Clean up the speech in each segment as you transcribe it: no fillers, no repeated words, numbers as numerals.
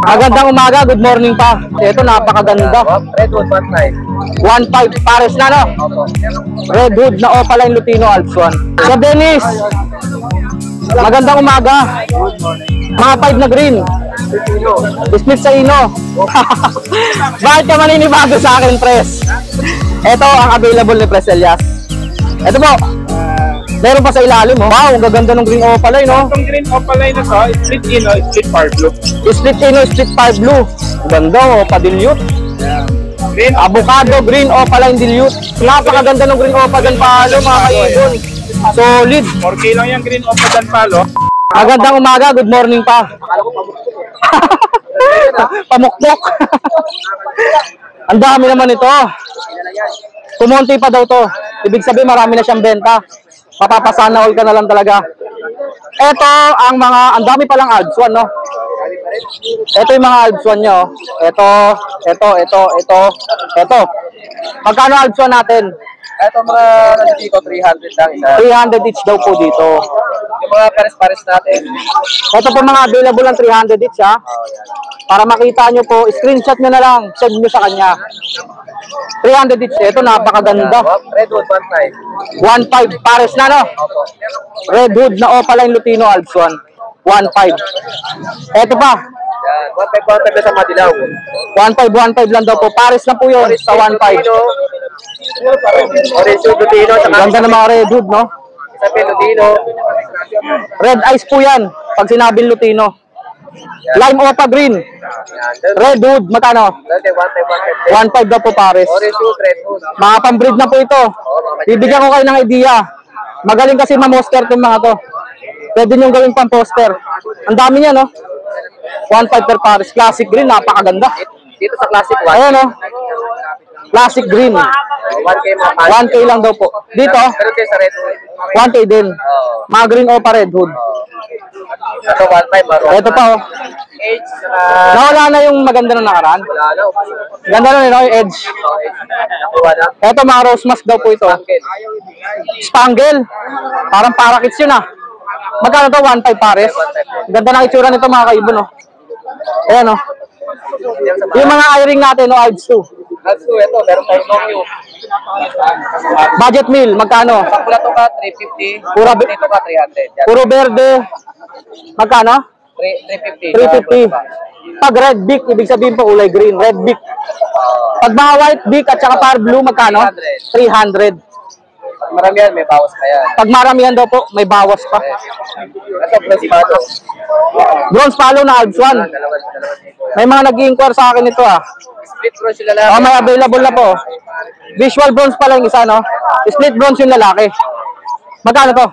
Magandang umaga, good morning pa. Ito napakaganda. Redwood 1.5. 1.5 pares na no. Redwood na Opaline Lutino Alps 1. Sir Dennis. Magandang umaga. Mga 5 na green. Split sa ino. Bakit ka maninibago sa akin, Pres? Ito ang available ni Pres Elias. Ito po. Meron pa sa ilalim, oh. Wow, ang gaganda ng green Opaline, no? Itong green Opaline na to, split ino, split far blue. Split ino, split far blue. Ganda, oh, pa-dilute. Green Avocado, green Opaline dilute. Napakaganda ng green Opaline palo, mga kaibon. Solid. 4K lang yung green Opaline palo. Magandang umaga, good morning pa. Pamukmok. Ang dami naman ito. Kumonti pa daw to. Ibig sabihin marami na siyang benta. Papapasana all ka na lang talaga. Ito ang mga, ang dami palang Alps 1, no? Ito yung mga Alps 1 nyo. Ito. Magkano Alps 1 natin? Ito mga nandito 300 lang isa. 300 each daw po dito. Yung mga pares-pares natin. Ito po mga available ng 300 each, ha? Para makita nyo po, screenshot nyo na lang, send nyo sa kanya. 300 each. Ito napakaganda. Redwood 1.5. 1.5 pares na, no? Redwood na Opaline Lutino Alps 1. 1.5. Ito pa. Yan, 1.5 na sa Madilaw. 1.5 lang daw po. Pares na po yun sa 1.5. Orange Lutino. Ganda ng mga Redwood, no? Isa Lutino. Red eyes po yan pag sinabing Lutino. Lime Opa green. Redwood, magkano? 1.5 daw po pares. Orange Redwood. Mga pambreed na po ito. Bibigyan ko kayo ng idea. Magaling kasi ma-monster itong mga to. Pwede nyo gawin pang poster. Ang dami niya, no? 1.5 per pares. Classic green, napakaganda. Dito sa Classic 1. Ayan, no? Classic green. 1K mga 1K lang daw po. Dito, pero kayo sa Redwood. 1K din. Mga green Opa Redwood. Ito 1.5 baro. Ito pa, oh. Age Nawala na yung maganda na nakaraan. wala na. Ganda na yun, yung edge. Nakuha na. Ito, mga rose mask daw po ito. Spangle. Parang parakits yun, ah. Magkano to? 1.5 pares. Ganda ng itsura nito, mga kaibon, oh. Ayan, oh. Yung mga eye-ring natin, no, Ives 2. That's two, ito, meron tayong Nokyo. Budget meal, magkano? Pagpula to ka, 350. Pura- Dito ka, 300. Yan. Puro verde. Magkano? 350. 350. Pag red beak, ibig sabihin po kulay green. Red beak. Pag mga white beak at saka far blue, magkano? 300. Marami yan, may bawas pa yan. Pag maramihan daw po, may bawas pa. Ito, Principado. Bronze follow na Alps 1. Dalawa. May mga nag-i-inquire sa akin ito, ah. Split bro sila lang. Oh, may available na po. Visual bronze pa lang isa, no? Split bronze yung lalaki. Magkano to?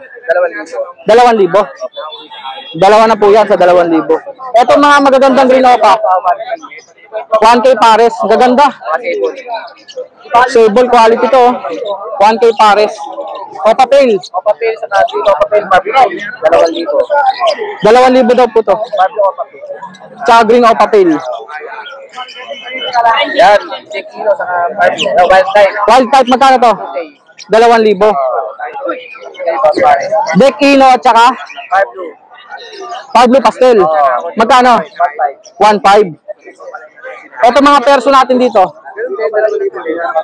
2,000. 2,000. Dalawa na po yan sa 2,000. Ito mga magagandang green Opa. 1K pares. Gaganda. Sable quality to. 1K pares. Opa Pale. Opa Pale sa natin. Opa Pale, Barbie. 2,000. 2,000 daw po to. Barbie Opa Pale. Tsaka green Opa Pale. Yan, 6 kilo sa Barbie. Wild type. Wild type, magkano to? 2,000. Deck Ino at saka Barbie. Pablo Pastel. Magkano? 1.5. Ito mga perso natin dito.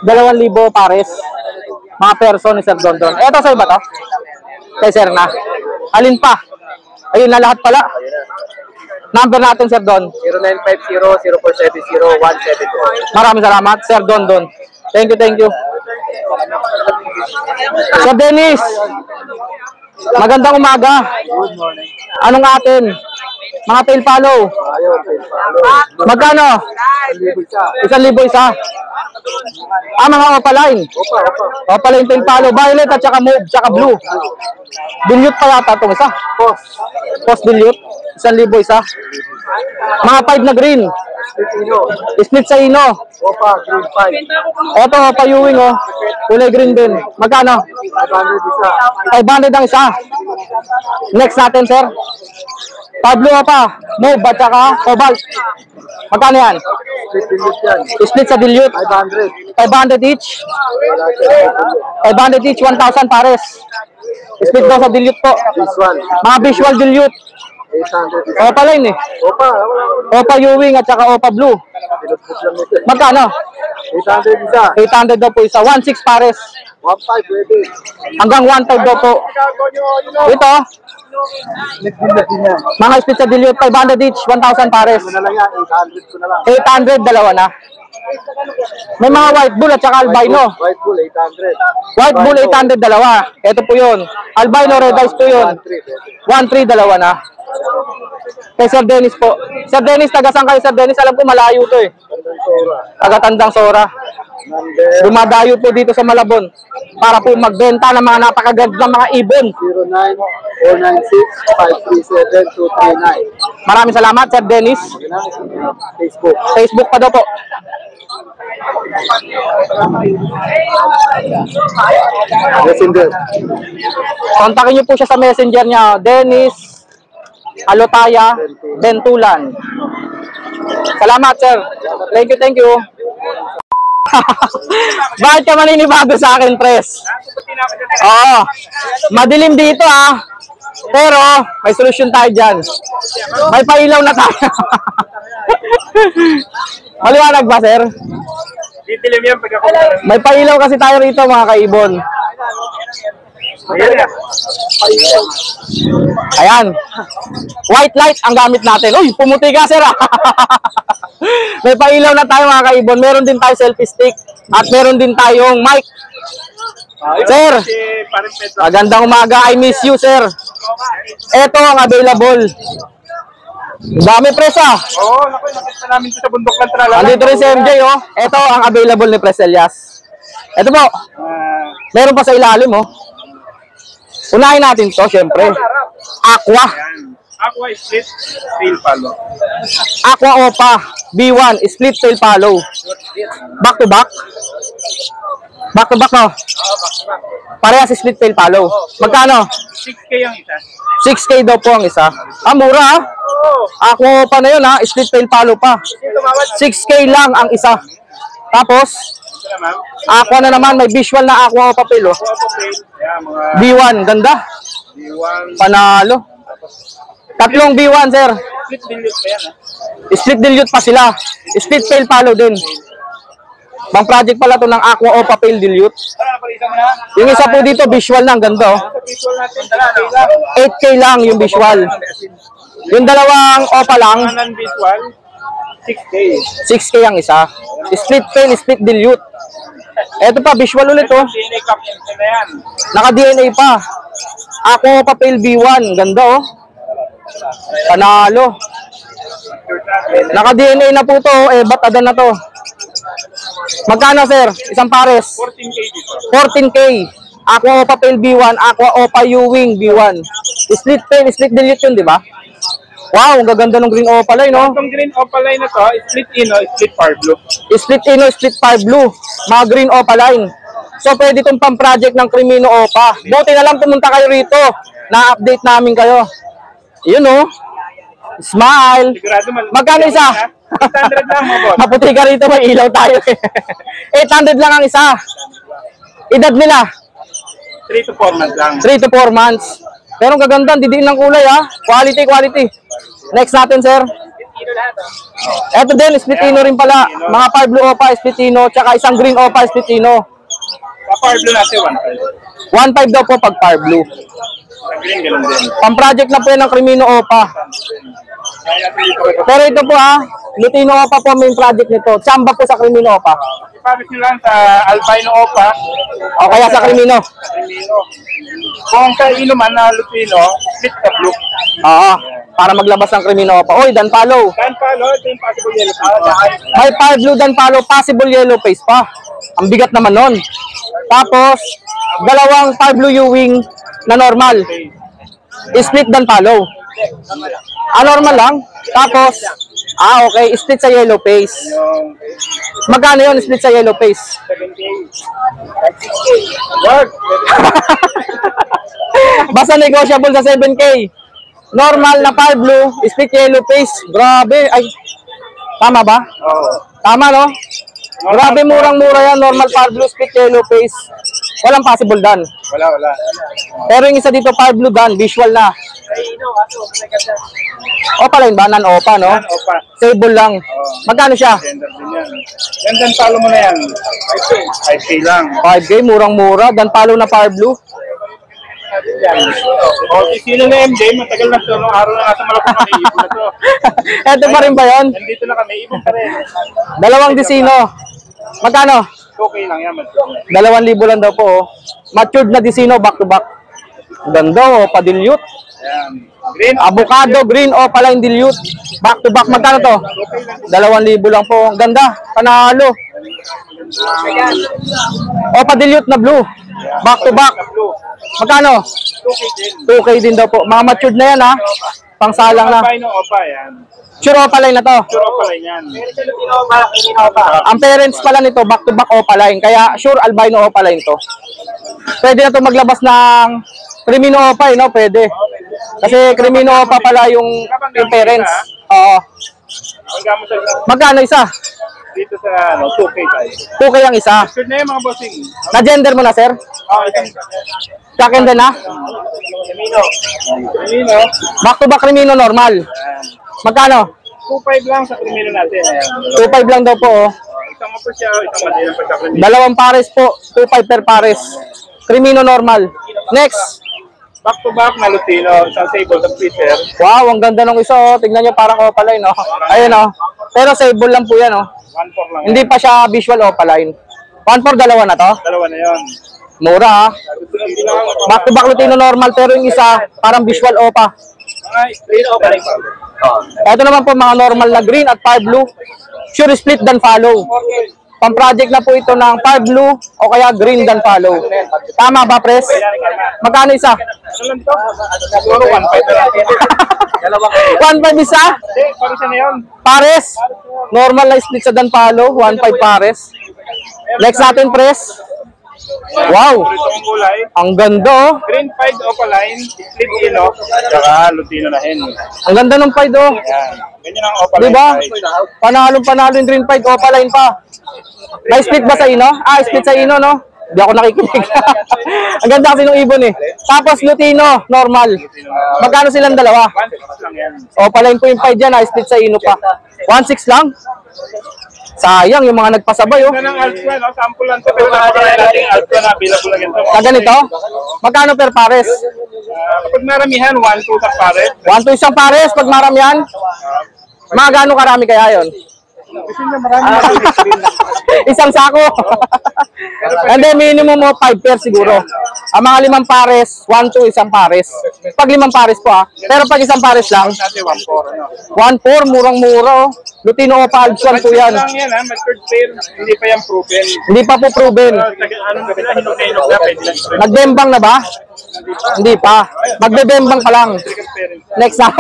2,000 pares. Mga perso ni Sir Don Don. Ito sa'yo ba to? Kay Sir na. Alin pa? Ayun na lahat pala. Number natin, Sir Don. 0950-0470-172. Maraming salamat, Sir Don Don. Thank you. Sir Dennis. Magandang umaga. Anong atin? Mga tail follow. Magkano? 1,000 isa. Mga Opaline. Opaline tail follow. Violet at saka mauve, saka blue. Dilute pa yata itong isa. Post dilute. 1,000 isa. Mga 5 na green. Split sa ino. Opa, Opa Ewing, oh. Kulay green din. Magkano? 500 ang isa. Next natin, sir. Pablo Opa, mauve at saka cobalt. Magkano yan? Split sa dilute. 500 each. 500 each, 1,000 pares. Split daw sa dilute po. Mga visual dilute. 800 isa. Opaline eh. Opa, wala. Opa Ewing at saka Opa Blue. Pinupos lang nito. Magkano? 800 isa. 800 daw po isa. 1.6 pares. 1.5 pwede. Hanggang 1.5 daw po. Ito, Nagpindat din yan. mga split sa dilute, 500 each, 1,000 pares. Ano na lang yan, 800 ko na lang. 800, dalawa na. May mga white bull at saka albino. White bull, 800. White bull, 800, dalawa. Ito po yun. Albino, red eyes po yun. 1.3, dalawa na. Kay Sir Dennis po. Sir Dennis, taga saan kayo, Sir Dennis? Alam ko malayo to eh. Taga Tandang Sora. Dumadayo po dito sa Malabon para po magbenta ng mga napakagandang mga ibon. 09-496-537-239. Maraming salamat, Sir Dennis. Facebook. Facebook pa daw po. Messenger. Kontakin niyo po siya sa messenger niya, Dennis Alotaya Bentulan. Salamat, sir. Thank you. Bakit ka maninibago sa akin, Pres? Oo. Madilim dito, ah. Pero, may solusyon tayo dyan. May pailaw na tayo. Maliwanag ba, sir? Didilim yan pagka May pailaw kasi tayo rito, mga kaibon. Ayan. White light ang gamit natin. Uy, pumuti ka, sir. May pailaw na tayo, mga kaibon. Meron din tayo selfie stick. At meron din tayong mic. Sir, magandang umaga. I miss you, sir. Ito ang available. Dami, presa. Oo, nakita namin sa bundok ng Tralala. Andito rin si MJ, oh. Ito ang available ni Pres Elias. Ito po. Meron pa sa ilalim, oh. Unahin natin to, syempre. Aqua. Aqua split tail palo. Aqua Opa. B1. Split tail follow. Back to back. Back to back, no? Parehas split tail follow. Magkano? 6K ang isa. 6K daw po ang isa. Ah, mura, ha? Aqua Opa na yun, ha? Split tail follow pa. 6K lang ang isa. Tapos, Ito na, ma'am. Aqua na naman. May visual na Aqua Opa pill, oh. Aqua tail. Yan, mga B1. Ganda. B1. Panalo. Tatlong B1, sir. Split dilute pa yan, ha? Split dilute pa sila. Split tail follow din. Bang project pala to ng Aqua Opa Pale Dilute. Tara, napalitan mo na. Yung isa po dito, visual na. Ang ganda, oh. Sa visual natin, tala, 8K lang yung visual. Yung dalawang Opa lang, non-visual, 6K. 6K ang isa. Split tail, split dilute. Eto pa, visual ulit, oh. DNA cup na yan. Naka-DNA pa. Aqua Opa Pale B1. Ganda, oh. Panalo. Naka-DNA na po to, oh. Eh, ba't adan na to? Magkano, sir? Isang pares? 14K dito. 14K. Aqua Opa Pale B1, Aqua Opa Ewing B1. Split tail, split dilute yun, di ba? Wow, ang gaganda ng green Opa line, no? Itong green opaline na to, split ino, split far blue. Split ino, split fire blue. Mga green Opa line. So, pwede itong pang-project ng Crimino Opa. Buti na lang pumunta kayo rito. Na-update namin kayo. Yun, no? Smile. Sigurado Magkano isa? 800 lang mo, boss. Maputi ka rito, may ilaw tayo. 800 lang ang isa. Edad nila? 3 to 4 months lang. 3 to 4 months. Pero ang gaganda, didiin ng kulay, ha? Quality. Next natin, sir. Eto din, splitino rin pala. Mga fire blue Opa, splitino, tsaka isang green Opa, splitino. Sa far blue natin, 1.5 daw po pag fire blue. 1. Sa green, ganun din. Pang-project na po yan ng Crimino Opa. Kaya natin dito kayo. Pero ito po, ha? Lutino Opa po main project nito. Tsamba po sa Crimino Opa. Ipapit nyo lang sa albino opa. O kaya sa Crimino. Crimino. Kung sa inuman na lupino, split ka blue. Oo. Para maglabas ng Crimino Opa. Oy, Dan Palo. Dan palo, ito yung possible yellow. May fire blue Dan Palo, possible yellow face pa. Ang bigat naman nun. Tapos, dalawang fire blue Ewing na normal. Split Dan Palo. Normal lang. Tapos, okay, split sa yellow face. Yung Magkano yun, split sa yellow face? 7K. 6K. Work. Basta negotiable sa 7K. Normal na fire blue, split yellow face. Grabe. Ay, tama ba? Oo. Tama, no? Grabe, murang-mura yan. Normal fire blue, split yellow face. Walang possible dan. Wala. Pero yung isa dito, fire blue dan, visual na. Opaline ba? Non-opa, no? Opa. Sable lang. Magkano siya? Gender din yan. Dan follow mo na yan. 5K lang. 5K, murang-mura. Dan palo na fire blue. Sino na MJ, matagal na ito. Nung araw na nasa Malapang kami, ibon na ito. Eto pa rin ba yun? Nandito na kami, ibon pa rin. Dalawang disino. Magkano? Okay lang yan. 2,000 lang daw po. Oh. Matured na disino, back to back. Ganda, oh, pa-dilute. Ayan. Green. Avocado, green, opaline dilute. Back to back, magkano to? 2,000 lang po. Ganda, panalo. Opa-dilute na blue. Back to back. Magkano? 2K din daw po. Mga matured na yan, ha? Pangsalang na. Albino Opa yan. Sure opaline na to. Sure Opa lang yan. Ang parents pala nito, back to back opaline. Kaya sure albino opaline to. Pwede na to maglabas ng Crimino Opa, no? Pwede. Kasi Crimino Opa pala yung parents. Oo. Magkano isa? Dito sa 2K tayo. 2K ang isa. Sure na yung mga bossing. Na-gender mo na, sir? Isang Kakin din na? Crimino. Crimino. Back to back Crimino normal. Magkano? 2.5 lang sa Crimino natin. 2.5 lang daw po, oh. Isang mo po siya, isang madilang pa sa Crimino. Dalawang pares po, 2.5 per pares. Crimino normal. Next. Back to back na Lutino, isang sable sa Twitter. Wow, ang ganda ng isa, oh. Tignan nyo, parang opaline, no? Ayun, oh. Pero sable lang po yan, oh. 1.4 lang. Hindi pa siya visual opaline. 1.4, dalawa na to? Dalawa na yun. Mura, ha? Back to back Lutino normal, pero yung isa, parang visual opa. Mga green Opa lang. Ito naman po mga normal na green at fire blue. Sure split dan follow. Pang-project na po ito ng fire blue o kaya green dan follow. Tama ba, pres? Magkano isa? Ano lang to? Siguro 1.5 na lang. 1.5 isa? Hindi, parang siya na yun. Pares. Normal na split sa dan follow. 1.5 pares. Next natin, pres. Wow. Ito ang kulay. Ang ganda, oh. Green 5 Opaline, split ino, saka Lutino na hen. Ang ganda ng pied, oh. Yan. Ganyan ang Opaline. Diba? size. Panalong-panalo yung green pied. Opaline pa. May split ba sa ino? Ah, split sa ino, no? Hindi ako nakikinig. Ang ganda kasi ng ibon, eh. Tapos Lutino, normal. Magkano silang dalawa? 1.6 lang yan. Opaline po yung pied dyan, ah. Split sa ino pa. 1.6 lang? Sayang, yung mga nagpasabay, oh. Ito ng Alpha, no? Sample lang ito. Pero napakarami natin yung Alpha na bilang lang ito. Sa ganito? Magkano per pares? Kapag maramihan, 1-2 sa pare. 1 to isang pares pag maramihan? Mga gano'ng karami kaya yon? Kasi na marami Isang sako. And then minimum mo 5 pairs siguro. Ang mga 5 pares, 1 to isang pares. Pag 5 pares po, ah. Pero pag isang pares lang, natin 1.4. Ano? 1.4, murang-mura, oh. Lutino o Palswan po yan. Lang yan, ha? Matured pair. Hindi pa yan proven. Hindi pa po proven. Anong gabi na, hinog na, pwede lang. Nagbembang na ba? Hindi pa. Magbebembang pa lang. Next na.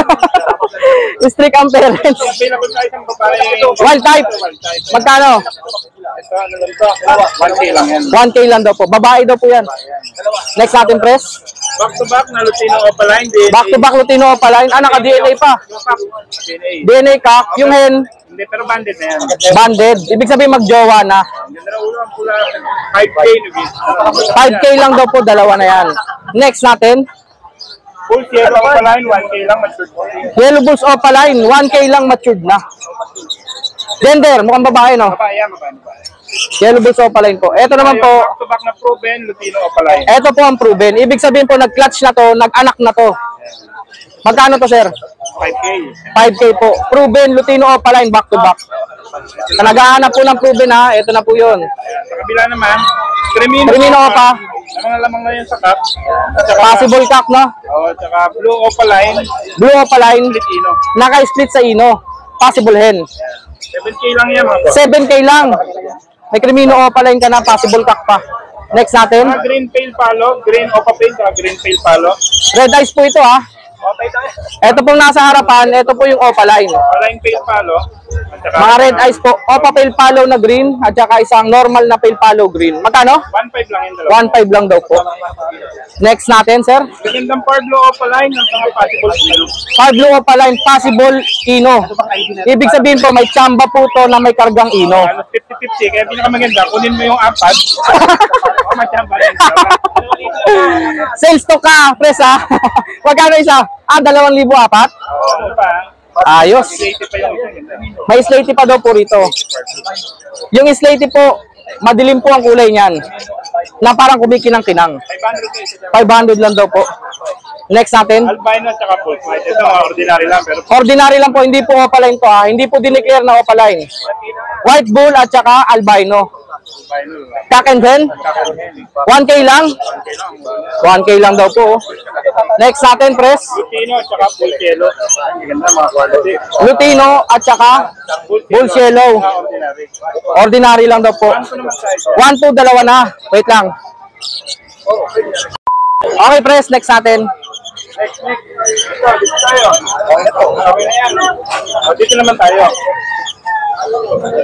Strict ang parents. Available sa isang babae. Wild type. Magkano? Ito, ano lang ito? 1K lang yan. 1K lang daw po. Babae daw po yan. Next natin, press. Back to back na Lutino Opaline. DNA. Back to back Lutino Opaline. Ah, naka-DNA pa. DNA. DNA cock. Yung hen, Hindi, pero bandit na yan. banded. Ibig sabihin magjowa na. Ganda na ulo ang pula. 5K nubis. 5K lang daw po, dalawa na yan. Next natin. Full yellow Opaline, 1K lang. Matured po. Yellow Bulls Opaline. 1K lang matured na. Gender, mukhang babae, no? Babae yan, babae. Yellow Bulls Opaline po. Ito naman po, Back to back na proven, Lutino Opaline. ito po ang proven. Ibig sabihin po, nag-clutch na to, nag-anak na to. Magkano to, sir? 5K. 5K po. Proven, Lutino Opaline, back to back. Sa naghahanap po ng proven, ha? Ito na po yun. Sa kabila naman, Crimino Opa. Ang lamang na yun sa cup. At saka, Possible cock, no? saka Blue Opaline, Blue Opaline, Lutino. naka-split sa ino. Possible hen. 7K lang yan, mga boss. 7K lang. May Crimino Opaline ka na, possible cock pa. Next natin. Mga green pale palo, green Opa pale, saka green pale palo. Red eyes po ito, ha? Okay tayo. Ito pong nasa harapan, ito po yung Opaline. Opaline pale palo. Mga red eyes po. Opa pale follow na green at saka isang normal na pale follow green. Magkano? 1.5 lang yung dalawa. 1.5 lang daw po. Next natin, sir. Magandang Pablo Opaline ng mga possible kilo. Pablo Opaline, possible ino. Ibig sabihin po, may tsamba po to na may kargang ino. Ano, 50-50. Kaya pinakamaganda, kunin mo yung apat. O, masyamba rin. Sales to ka, pres ha. Magkano isa? 2,000 apat? Ano pa? Ayos. Related pa yung isa. May slaty pa daw po rito. Yung slaty po, madilim po ang kulay niyan. Na parang kumikinang-kinang. 500 lang daw po. Next natin. Albino at saka full white. Ito mga ordinary lang. Pero Ordinary lang po, hindi po opaline to ha. Hindi po dineclare na opaline. White bull at saka albino. albino lang. Cock and hen? 1K lang? 1K lang daw po. Next natin, pres. Lutino at saka full yellow. Ganda mga quality. Lutino at saka bull yellow. Ordinary. Ordinary lang daw po. Ano naman size? 1, 2, dalawa na. Wait lang. Okay, pres. Next natin. Next. Dito tayo. Okay na yan. Dito naman tayo.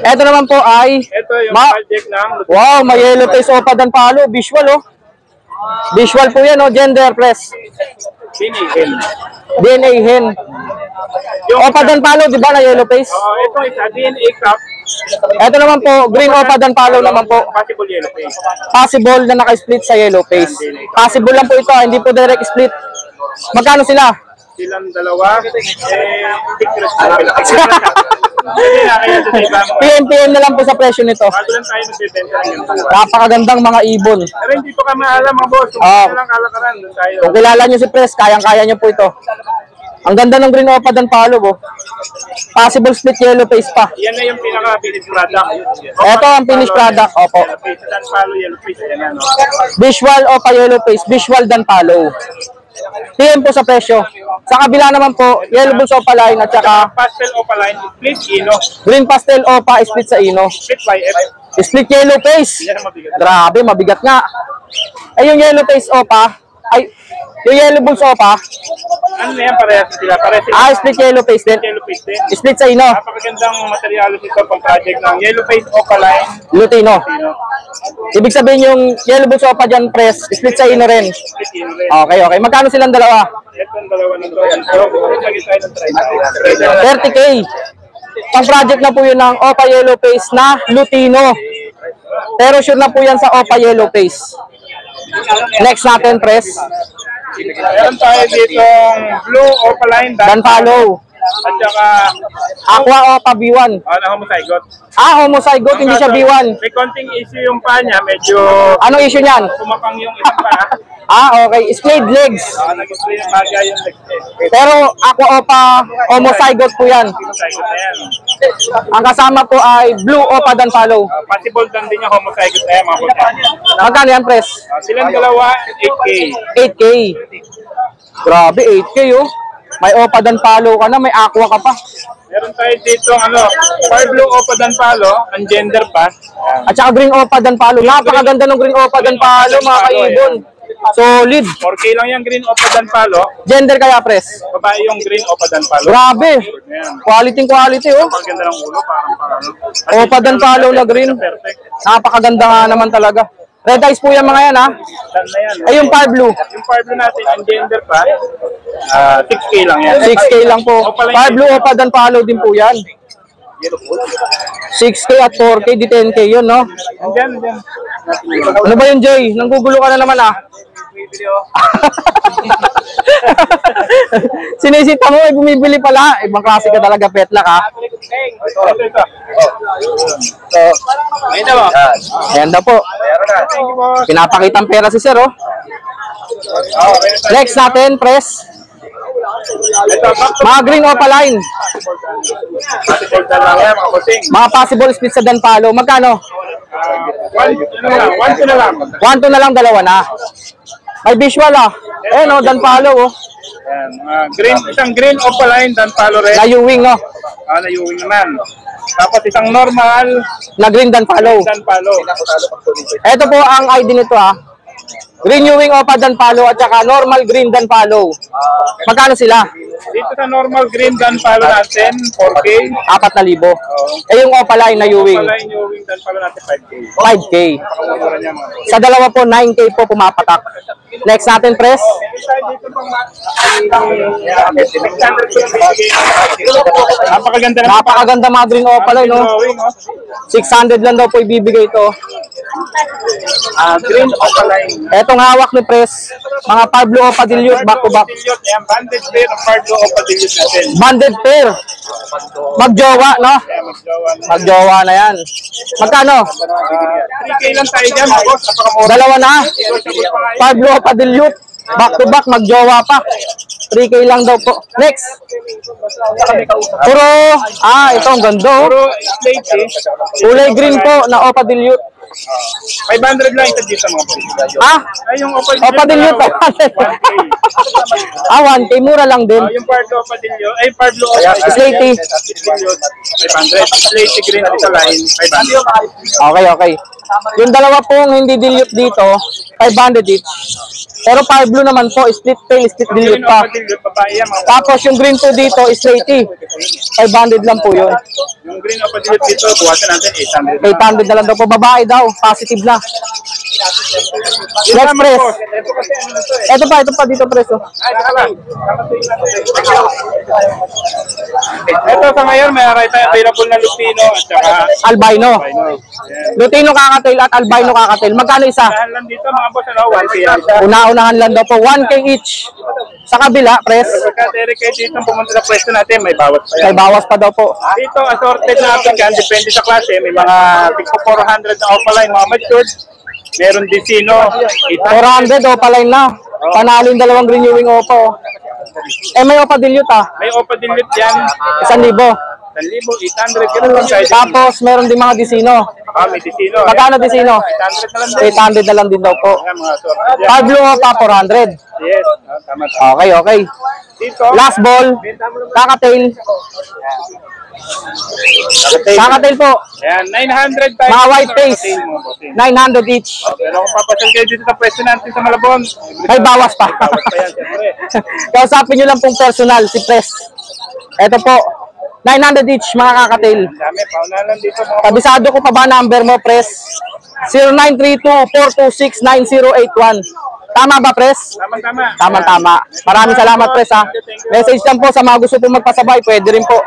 Ito naman po ay Ito yung project ng Lutino. wow, may yellow face opa dan palo. Visual oh. Visual po yan oh. Gender press. Pinigil. DNA hen. Opa dan palo, di ba na yellow face? Ito isa, DNA crop. Ito naman po, green opa dan palo naman po. Possible yellow face. Possible na naka-split sa yellow face. Possible lang po ito, hindi po direct split. Magkano sila? Silang dalawa. Secret na. Hindi na kaya sa iba. PM na lang po sa presyo nito. Bago lang tayo magbibenta ng ganito. Napakagandang mga ibon. Pero hindi pa kami alam mga boss. Kung Ah. ano lang kalakaran, doon tayo. Kung kilala nyo si Press, kayang-kaya nyo po ito. Ang ganda ng green opa dan palo oh. Possible split yellow face pa. Yan na yung pinaka-finished product. Ito ang finished product, opo. Yellow face, dan palo, yellow face. Yan yan. Visual opa yellow face, visual dan palo. PM po sa presyo. Sa kabila naman po, yellow bulls opa line at saka Pastel opaline, split ino, green pastel opa split sa ino. split YF. Split yellow face. Yan ang mabigat. Grabe, mabigat nga. Ay, yung yellow face opa, ay, yung yellow bulls opa, Ano na yan, parehas sila. Parehas sila. split yellow face din. Yellow face din. Split sa ino. Napakagandang materialis ito pang project ng yellow face opaline. Lutino. Ino, Ibig sabihin yung yellow bulls opa dyan, Press, split sa ino rin. split ino rin. Okay, okay. Magkano silang dalawa? Itong dalawa ng to. So, lagi tayo ng try. 30K. Pang project na po yun ng Opa Yellow Face na Lutino. Pero sure na po yan sa Opa Yellow Face. Next natin, Press. Meron tayo ditong blue opaline Dan Palo. at saka Aqua Opa B1. na homozygote. Homozygote, hindi siya B1. May konting issue yung pa niya, medyo Anong issue niyan? kumapang yung isang pa. Okay. Splayed legs. Nag-spray yung bagay yung next. Pero Aqua Opa Homozygote po yan. Homozygote na yan. Ang kasama po ay Blue Opa Dan Palo. Possible dan din yung homozygote na yan, mga boss. Magkano yan, Press? Silang dalawa, 8K. 8K. Grabe, 8K oh. May Opa Dan Palo ka na, may Aqua ka pa. Meron tayo dito, far blue opa dan palo, ang gender pa. At saka Green Opa Dan Palo. Napakaganda ng Green Opa Dan Palo, mga kaibon. Solid. 4K lang yung green opa dan palo. Gender kaya, Press? Babae yung green opa dan palo. Grabe. Ayan. Quality oh. Ang ganda ng ulo, parang Opa Dan Palo na green. Perfect. Napakaganda nga naman talaga. Red eyes po yan mga yan ha. Dan na yan. Ay yung far blue. Yung far blue natin, ang gender pa, 6K lang yan. 6K lang po. Far blue Opa Dan Palo din po yan. 6K at 4K, di 10K yun no. Andyan. Ano ba yun, Jay? Nanggugulo ka na naman ah. Sinisita mo, ay bumibili pala. Ibang klase ka talaga, petla ka. Ito. Ito mo. Ayan daw po. Thank you, boss. Pinapakitang pera si Sir, oh. Next natin, Press. Ito, Mga green opaline. possible dan lang yan, mga bossing. Mga possible split sa Dan Palo. Magkano? 1 na lang. 1, 2 na lang, dalawa na. May visual ah. Eh no, Dan Palo, oh. Ayan, isang green opaline dan palo red. Layuwing, no. Nayuwing naman. Tapos isang normal Na green Dan Palo. dan palo. Ito po ang ID nito ah. Renewing Opa Danpalo at saka normal green Danpalo. Magkano sila? Dito sa normal green Danpalo natin, 4K. 4,000. Eh yung Opaline na Ewing, Pala yung wing Danpalo natin, 5K. 5K. Pakamura niya mga boss. Sa dalawa po, 9K po pumapatak. Next natin, Pres. Dito pang napakaganda na. Napakaganda mga green Opaline, no? 600 lang daw po ibibigay ito. Green Opaline. Etong hawak ni Pres, mga Pablo Opa Dilute, back to back. Yan, banded pair ng Pardo Opadillos natin. Banded pair. Magjowa, no? Kaya magjawa na. Magjowa na yan. Magkano? 3K lang tayo dyan, mga boss. Napakamura. Dalawa na. Negotiable pa nga yun. Pablo Opa Dilute, back to back, magjowa pa. 3K lang daw po. Next. Puro, ito ang ganda. Oh. Puro slate eh. Kulay green po na Opa Dilute. 500 lang ito dito mga boss. Ay, yung Opa Dilute. 1K, mura lang din. Yung Pardo Opadillos, ay Pardo Slaty. 500. Slate green at line, 500. Okay. Yung dalawa pong hindi dilute dito, 500 each. Pero Pablo naman po, split tail, split dilute Green pa. Opadillos, babae yan mga boss. Tapos yung green po dito, slaty. 500 lang po yun. Yung Green Opadillos dito, buwasan natin 800. 800 na lang daw po. Babae daw, positive na. Next press. Ito kasi ano na to eh. Ito pa dito preso. Ay, teka lang. Ito sa ngayon, may available na Lupino at saka Albino. Albino. Yan. Lutino kakatail at albino kakatail. Magkano isa? Lahat lang dito mga boss, ano, 1K yan. Una-unahan lang daw po, 1K each. Sa kabila, press. Pagka Derek kayo dito, pumunta sa pwesto natin, may bawas pa May yan. bawas pa daw po. Dito, assorted na applicant, depende sa klase. May mga tigpo 400 na offline, mga matured. Meron din sino. 400 o paline na. Panalo yung dalawang renewing Opa. Eh may Opa Dilute May Opadillos yan. 1,000. 1,800, ganun lang tayo. Tapos meron din mga Disino. May Disino. Magkano Disino? 800 na lang din. 800 na lang din daw po. Yan, mga assorted yan. Pablo Opa 400. Yes, tama. Okay. Dito, Last ball, kakatail. Kakatail po, yan, 900 tayo. mga white face. 900 each. Pero kung papasal kayo dito sa pwesto natin sa Malabon, May bawas pa. bawas pa yan, siyempre. Kausapin nyo lang pong personal, si Pres. Ito po, 900 each mga kakatail. Ang dami, paunalan dito mga Kabisado ko pa ba number mo, Pres? 0932-426-9081. Tama ba, Pres? tama-tama. Tama. Maraming salamat, Pres, ha. Message lang po sa mga gusto pong magpasabay. Pwede rin po.